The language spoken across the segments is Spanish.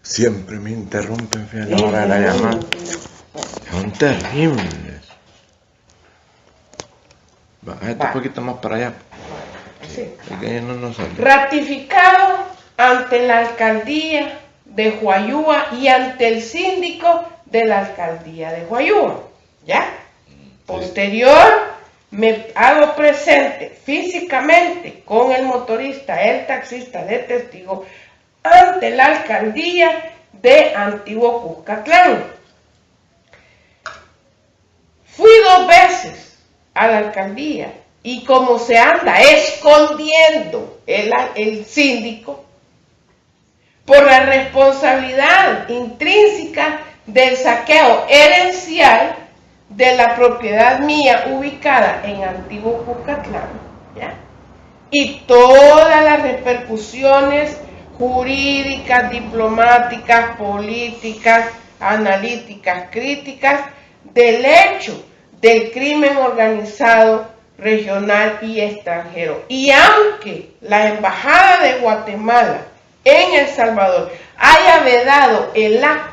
Siempre me interrumpen a la hora de la llamada. Son terribles. Bájate un poquito más para allá. Sí. Que no sale. Ratificado ante la alcaldía de Huayúa y ante el síndico de la alcaldía de Huayúa. ¿Ya? Posterior, me hago presente físicamente con el motorista, el taxista de testigo, ante la alcaldía de Antiguo Cuscatlán. Fui 2 veces a la alcaldía y como se anda escondiendo el síndico por la responsabilidad intrínseca del saqueo herencial de la propiedad mía ubicada en Antiguo Cuscatlán, ¿ya? Y todas las repercusiones jurídicas, diplomáticas, políticas, analíticas, críticas del hecho del crimen organizado regional y extranjero. Y aunque la Embajada de Guatemala en El Salvador haya vedado el acta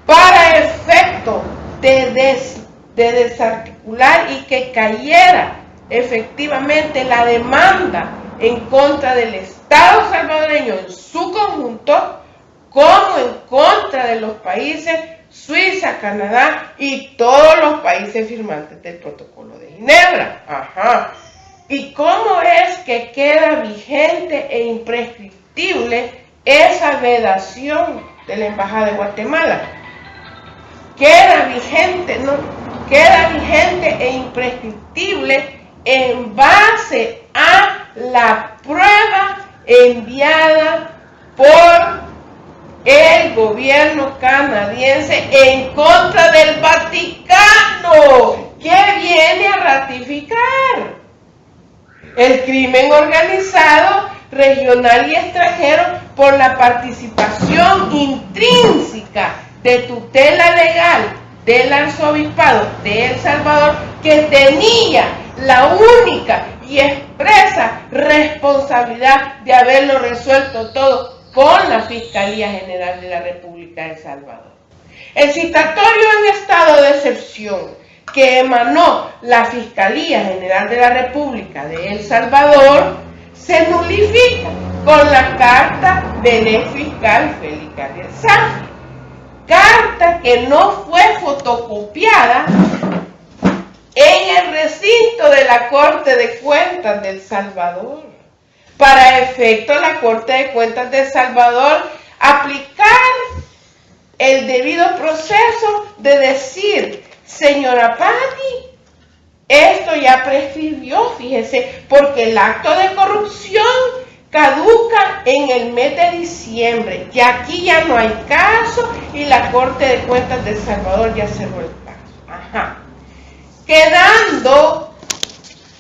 para efecto de desarticular y que cayera efectivamente la demanda en contra del Estado salvadoreño en su conjunto, como en contra de los países Suiza, Canadá y todos los países firmantes del Protocolo de Ginebra. Ajá. ¿Y cómo es que queda vigente e imprescriptible esa vedación de la Embajada de Guatemala? Queda vigente, ¿no? Queda vigente e imprescriptible en base a la prueba enviada por el gobierno canadiense en contra del Vaticano, que viene a ratificar el crimen organizado regional y extranjero por la participación intrínseca de tutela legal del arzobispado de El Salvador, que tenía la única y expresa responsabilidad de haberlo resuelto todo con la Fiscalía General de la República de El Salvador. El citatorio en estado de excepción que emanó la Fiscalía General de la República de El Salvador se nulifica con la carta del ex fiscal Félix Ariel Sánchez, carta que no fue fotocopiada en el recinto de la Corte de Cuentas de El Salvador. Para efecto, la Corte de Cuentas de El Salvador aplicar el debido proceso de decir: señora Patti, esto ya prescribió, fíjese, porque el acto de corrupción caduca en el mes de diciembre, y aquí ya no hay caso y la Corte de Cuentas de El Salvador ya cerró el caso. Ajá. Quedando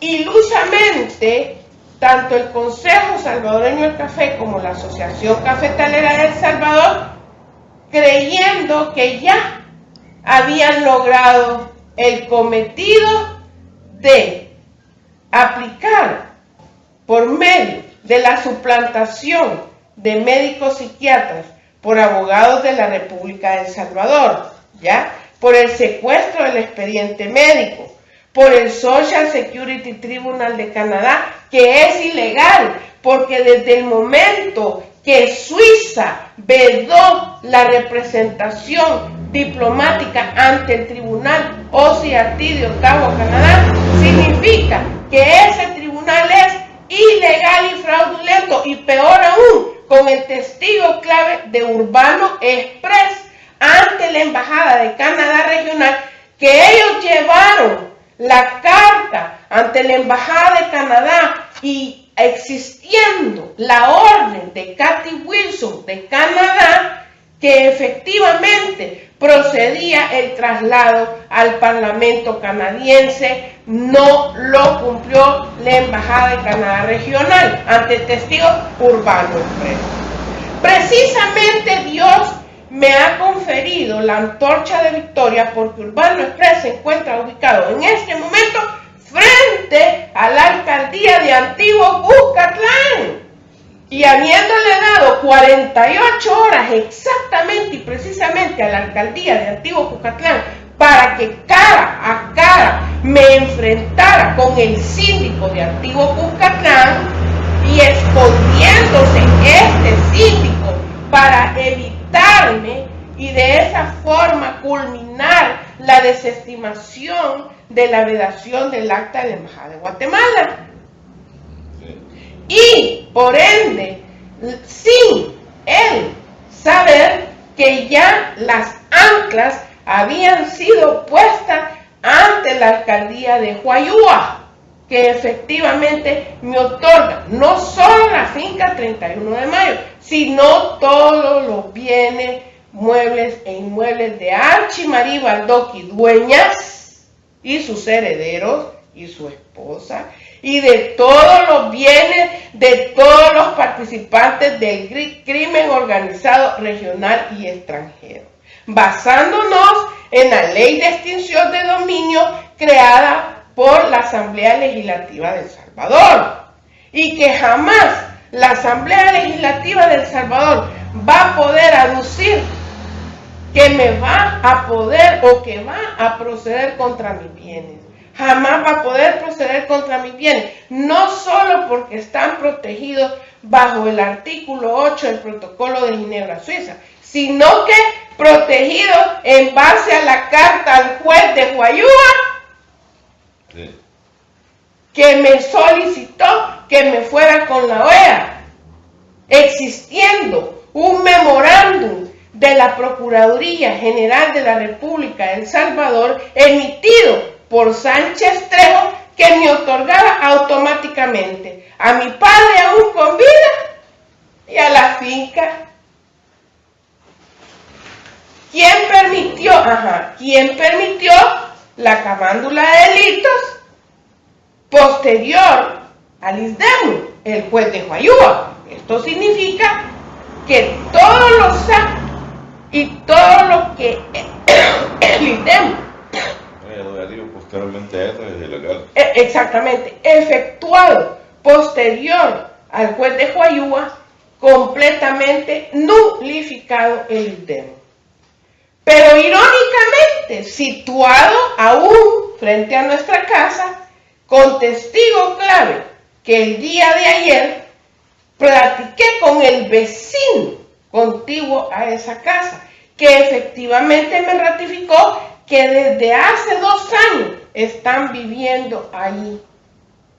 ilusamente tanto el Consejo Salvadoreño del Café como la Asociación Cafetalera de El Salvador creyendo que ya habían logrado el cometido de aplicar por medio de la suplantación de médicos psiquiatras por abogados de la República de El Salvador, ¿ya? Por el secuestro del expediente médico, por el Social Security Tribunal de Canadá, que es ilegal, porque desde el momento que Suiza vedó la representación diplomática ante el Tribunal OCIAT de Ottawa, Canadá, significa que ese tribunal es ilegal y fraudulento, y peor aún, con el testigo clave de Urbano Express ante la Embajada de Canadá Regional, que ellos llevaron la carta ante la Embajada de Canadá y existiendo la orden de Cathy Wilson de Canadá, que efectivamente procedía el traslado al Parlamento canadiense, no lo cumplió la Embajada de Canadá Regional ante el testigo Urbano Express. Precisamente Dios me ha conferido la antorcha de victoria, porque Urbano Express se encuentra ubicado en este momento frente a la alcaldía de Antiguo Cuscatlán. y habiéndole dado 48 horas exactamente y precisamente a la alcaldía de Antiguo Cuscatlán para que cara a cara me enfrentara con el síndico de Antiguo Cuscatlán, y escondiéndose este síndico para evitarme y de esa forma culminar la desestimación de la vedación del acta de la Embajada de Guatemala. Y por ende, sin él saber que ya las anclas habían sido puestas ante la alcaldía de Huayúa, que efectivamente me otorga no solo la finca 31 de Mayo, sino todos los bienes, muebles e inmuebles de Archimarí Baldoqui Dueñas y sus herederos y su esposa, y de todos los bienes de todos los participantes del crimen organizado regional y extranjero, basándonos en la ley de extinción de dominio creada por la Asamblea Legislativa de El Salvador, y que jamás la Asamblea Legislativa de El Salvador va a poder aducir que me va a poder o que va a proceder contra mis bienes. Jamás va a poder proceder contra mis bienes, no solo porque están protegidos bajo el artículo 8 del Protocolo de Ginebra, Suiza, sino que protegidos en base a la carta al juez de Huayúa, que me solicitó que me fuera con la OEA, existiendo un memorándum de la Procuraduría General de la República de El Salvador emitido por Sánchez Trejo, que me otorgaba automáticamente a mi padre aún con vida y a la finca. ¿Quién permitió la camándula de delitos posterior al ISDEMU? El juez de Huayúa. Esto significa que todos los actos y todo lo que el ISDEMU, posteriormente a eso es ilegal. Exactamente, efectuado posterior al juez de Huayúa, completamente nulificado el ISDEMU. Pero irónicamente, situado aún frente a nuestra casa, con testigo clave, que el día de ayer platiqué con el vecino contiguo a esa casa, que efectivamente me ratificó que desde hace 2 años están viviendo ahí,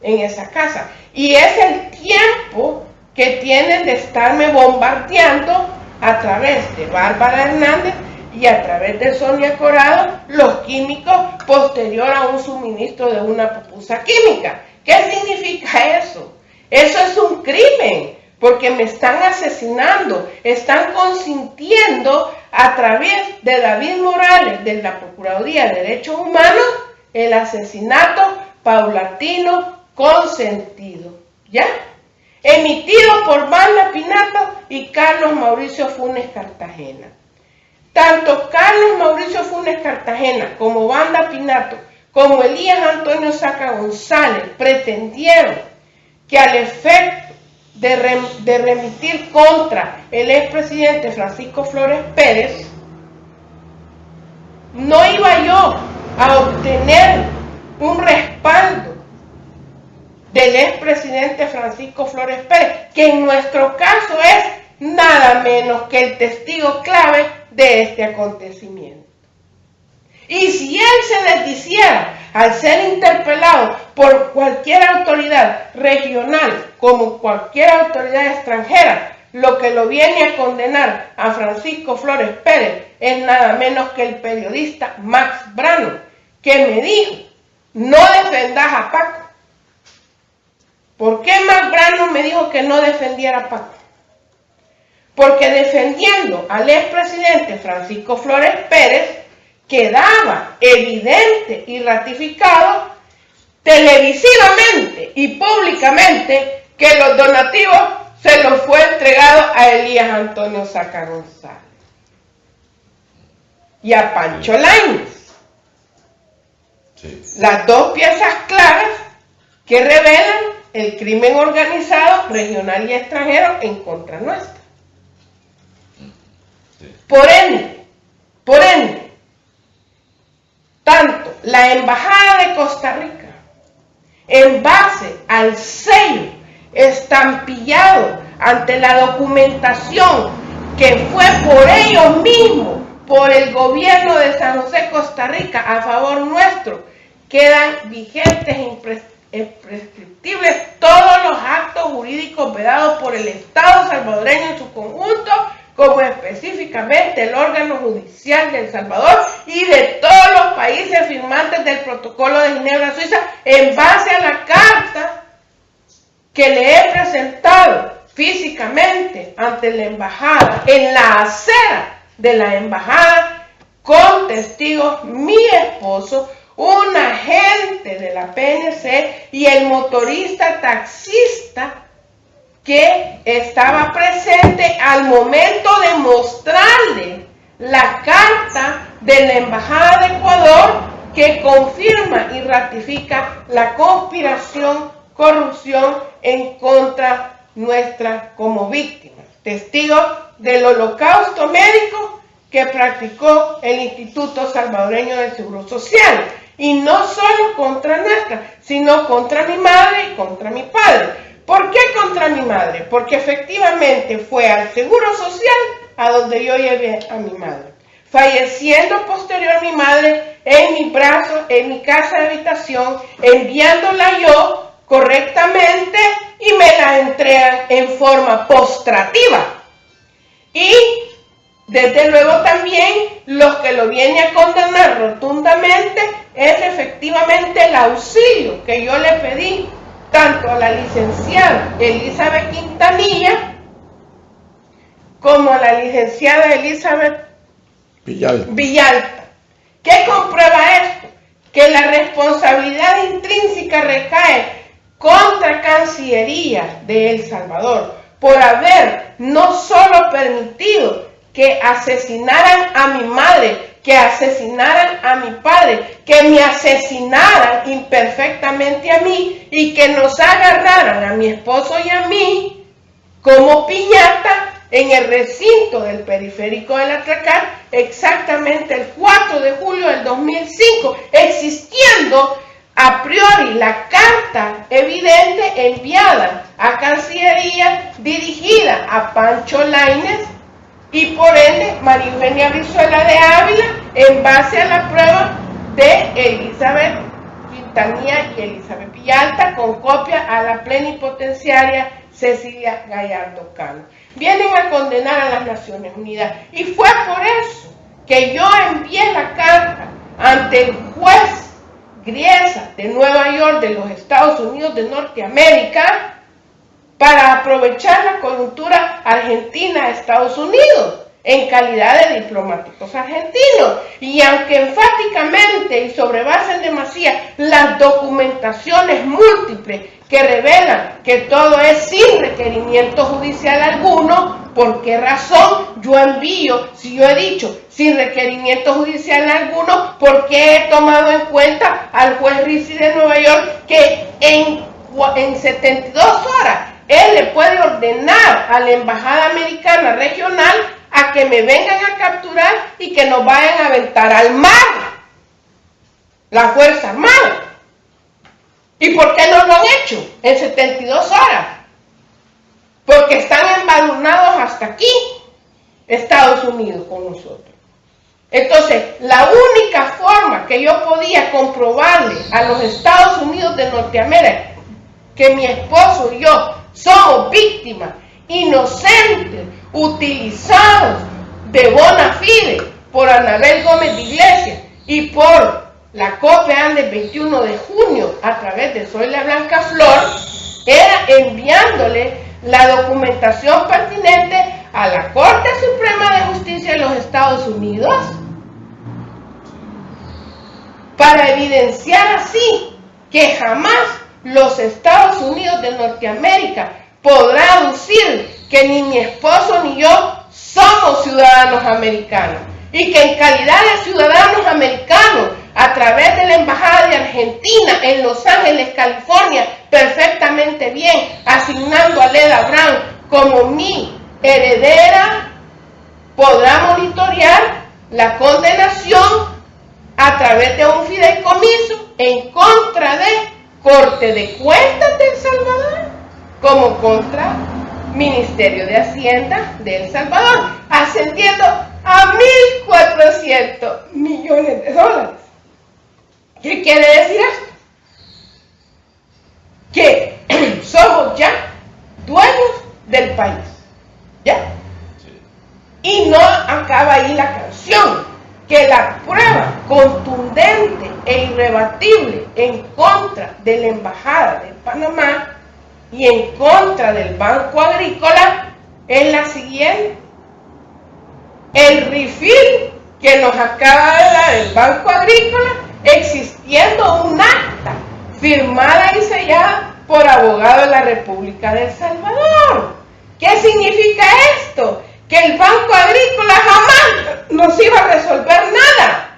en esa casa. Y es el tiempo que tienen de estarme bombardeando a través de Bárbara Hernández y a través de Sonia Corado los químicos posterior a un suministro de una pupusa química. ¿Qué significa eso? Eso es un crimen, porque me están asesinando, están consintiendo a través de David Morales, de la Procuraduría de Derechos Humanos, el asesinato paulatino consentido, ¿ya? Emitido por Wanda Pinato y Carlos Mauricio Funes Cartagena. Tanto Carlos Mauricio Funes Cartagena como Wanda Pinato, como Elías Antonio Saca González, pretendieron que al efecto de remitir contra el expresidente Francisco Flores Pérez, no iba yo a obtener un respaldo del expresidente Francisco Flores Pérez, que en nuestro caso es nada menos que el testigo clave de este acontecimiento. Y si él se desdiciera al ser interpelado por cualquier autoridad regional como cualquier autoridad extranjera, lo que lo viene a condenar a Francisco Flores Pérez es nada menos que el periodista Max Brano, que me dijo: no defendas a Paco. ¿Por qué Max Brano me dijo que no defendiera a Paco? Porque defendiendo al expresidente Francisco Flores Pérez, quedaba evidente y ratificado televisivamente y públicamente que los donativos se los fue entregado a Elías Antonio Saca González y a Pancho Lainez. Sí. Las dos piezas claves que revelan el crimen organizado, regional y extranjero, en contra nuestra. Por ende, tanto la Embajada de Costa Rica, en base al sello estampillado ante la documentación que fue por ellos mismos, por el gobierno de San José, Costa Rica, a favor nuestro, quedan vigentes e imprescriptibles todos los actos jurídicos vedados por el Estado salvadoreño en su conjunto, como específicamente el órgano judicial de El Salvador y de todos los países firmantes del Protocolo de Ginebra, Suiza, en base a la carta que le he presentado físicamente ante la embajada, en la acera de la embajada, con testigos mi esposo, un agente de la PNC y el motorista taxista que estaba presente al momento de mostrarle la carta de la Embajada de Ecuador que confirma y ratifica la conspiración, corrupción en contra nuestra como víctimas. Testigos del holocausto médico que practicó el Instituto Salvadoreño del Seguro Social. Y no solo contra nuestra, sino contra mi madre y contra mi padre. ¿Por qué contra mi madre? Porque efectivamente fue al Seguro Social a donde yo llevé a mi madre. Falleciendo posterior mi madre en mis brazos, en mi casa de habitación, enviándola yo correctamente y me la entregan en forma postrativa. Y desde luego también los que lo vienen a condenar rotundamente es efectivamente el auxilio que yo le pedí tanto a la licenciada Elizabeth Quintanilla como a la licenciada Elizabeth Villalta. ¿Qué comprueba esto? Que la responsabilidad intrínseca recae contra Cancillería de El Salvador por haber no solo permitido que asesinaran a mi madre, que asesinaran a mi padre, que me asesinaran imperfectamente a mí y que nos agarraran a mi esposo y a mí como piñata en el recinto del periférico del Atracar, exactamente el 4 de julio del 2005, existiendo a priori la carta evidente enviada a Cancillería dirigida a Pancho Lainez y por ende María Eugenia Brizuela de Ávila en base a la prueba de Elizabeth Quintanilla y Elizabeth Villalta con copia a la plenipotenciaria Cecilia Gallardo Cano. Vienen a condenar a las Naciones Unidas y fue por eso que yo envié la carta ante el juez Griesa de Nueva York de los Estados Unidos de Norteamérica para aprovechar la coyuntura Argentina-Estados Unidos en calidad de diplomáticos argentinos. Y aunque enfáticamente y sobre base en demasía las documentaciones múltiples que revelan que todo es sin requerimiento judicial alguno, ¿por qué razón yo envío, si yo he dicho sin requerimiento judicial alguno, por qué he tomado en cuenta al juez Rizzi de Nueva York que en 72 horas él le puede ordenar a la Embajada Americana Regional a que me vengan a capturar y que nos vayan a aventar al mar, la Fuerza Armada? ¿Y por qué no lo han hecho en 72 horas? Porque están embadurnados hasta aquí, Estados Unidos con nosotros. Entonces, la única forma que yo podía comprobarle a los Estados Unidos de Norteamérica que mi esposo y yo somos víctimas inocentes, utilizados de bona fide por Anabel Gómez de Iglesias y por la COPEAN del 21 de junio a través de Zoila Blanca Flor, era enviándole la documentación pertinente a la Corte Suprema de Justicia de los Estados Unidos para evidenciar así que jamás los Estados Unidos de Norteamérica podrá aducir que ni mi esposo ni yo somos ciudadanos americanos y que en calidad de ciudadanos americanos a través de la Embajada de Argentina en Los Ángeles, California, perfectamente bien, asignando a Leda Brown como mi heredera, podrá monitorear la condenación a través de un fideicomiso en contra de Corte de Cuentas de El Salvador, como contra Ministerio de Hacienda de El Salvador, ascendiendo a 1.400 millones de dólares. ¿Qué quiere decir esto? Que somos ya dueños del país, ¿ya? Y no acaba ahí la canción, que la prueba contundente e irrebatible en contra de la Embajada de Panamá y en contra del Banco Agrícola es la siguiente. El refill que nos acaba de dar el Banco Agrícola, existiendo un acta firmada y sellada por abogado de la República de El Salvador. ¿Qué significa esto? Que el Banco Agrícola jamás nos iba a resolver nada,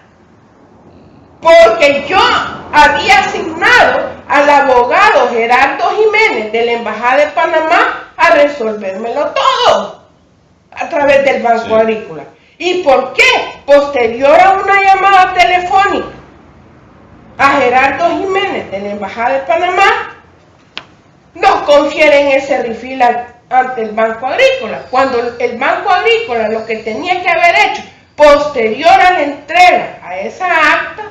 porque yo había asignado al abogado Gerardo Jiménez de la Embajada de Panamá a resolvérmelo todo a través del Banco Agrícola. ¿Y por qué? Posterior a una llamada telefónica a Gerardo Jiménez de la Embajada de Panamá, nos confieren ese refill ante el Banco Agrícola, cuando el Banco Agrícola lo que tenía que haber hecho posterior a la entrega a esa acta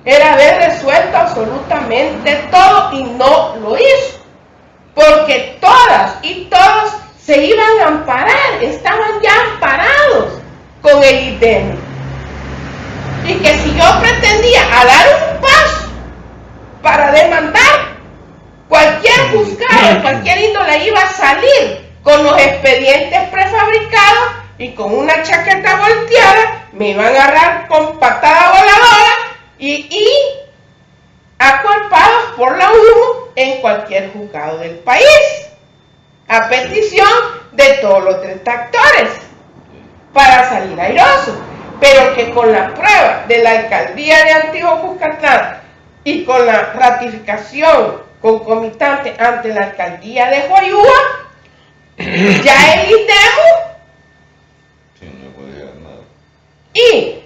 era haber resuelto absolutamente todo, y no lo hizo, porque todas y todos se iban a amparar, estaban ya amparados con el IDEM, y que si yo pretendía a dar un paso para demandar, cualquier juzgado, cualquier índole iba a salir con los expedientes prefabricados y con una chaqueta volteada, me iban a agarrar con patada voladora y acuerpados por la UNO en cualquier juzgado del país, a petición de todos los detractores, para salir airosos. Pero que con la prueba de la alcaldía de Antiguo Cuscatlán y con la ratificación concomitante ante la alcaldía de Huayúa, ya el IDEMU, no puede llegar nada. Y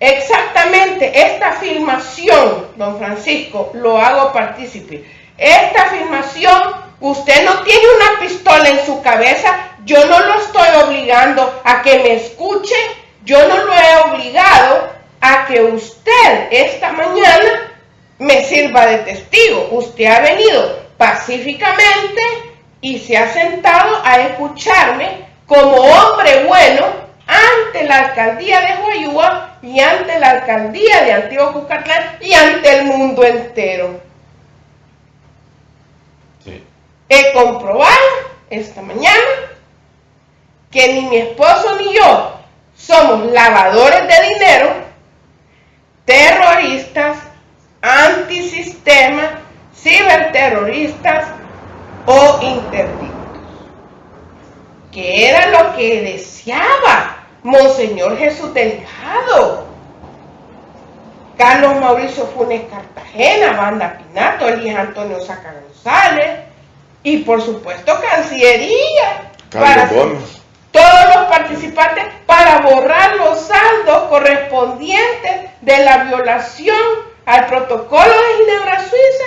exactamente esta afirmación, don Francisco, lo hago partícipe. Esta afirmación, usted no tiene una pistola en su cabeza, yo no lo estoy obligando a que me escuche, yo no lo he obligado a que usted esta mañana me sirva de testigo. Usted ha venido pacíficamente y se ha sentado a escucharme como hombre bueno ante la alcaldía de Huayúa y ante la alcaldía de Antiguo Cuscatlán y ante el mundo entero. Sí. He comprobado esta mañana que ni mi esposo ni yo somos lavadores de dinero, terroristas, antisistema, ciberterroristas o interdictos, que era lo que deseaba Monseñor Jesús Delgado, Carlos Mauricio Funes Cartagena, Wanda Pinato, Elías Antonio Saca González y por supuesto Cancillería, Carlos Gómez. Todos los participantes, para borrar los saldos correspondientes de la violación al protocolo de Ginebra, Suiza,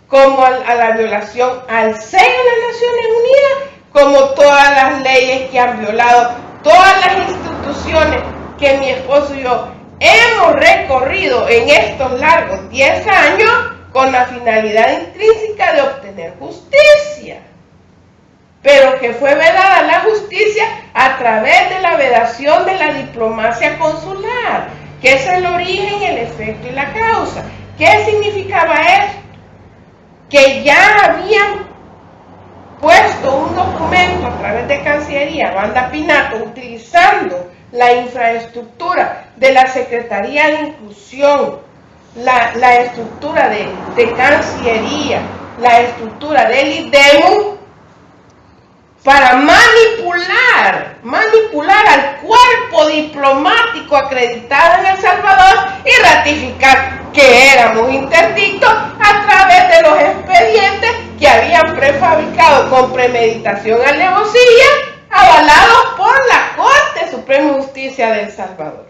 como a la violación al seno de las Naciones Unidas, como todas las leyes que han violado todas las instituciones que mi esposo y yo hemos recorrido en estos largos 10 años con la finalidad intrínseca de obtener justicia, pero que fue vedada la justicia a través de la vedación de la diplomacia consular, que es el origen, el efecto y la causa. ¿Qué significaba esto? Que ya habían puesto un documento a través de Cancillería, Wanda Pinato, utilizando la infraestructura de la Secretaría de Inclusión, la estructura de Cancillería, la estructura del IDEMU, para manipular al cuerpo diplomático acreditado en El Salvador y ratificar que éramos interdictos a través de los expedientes que habían prefabricado con premeditación y alevosía, avalados por la Corte Suprema de Justicia de El Salvador.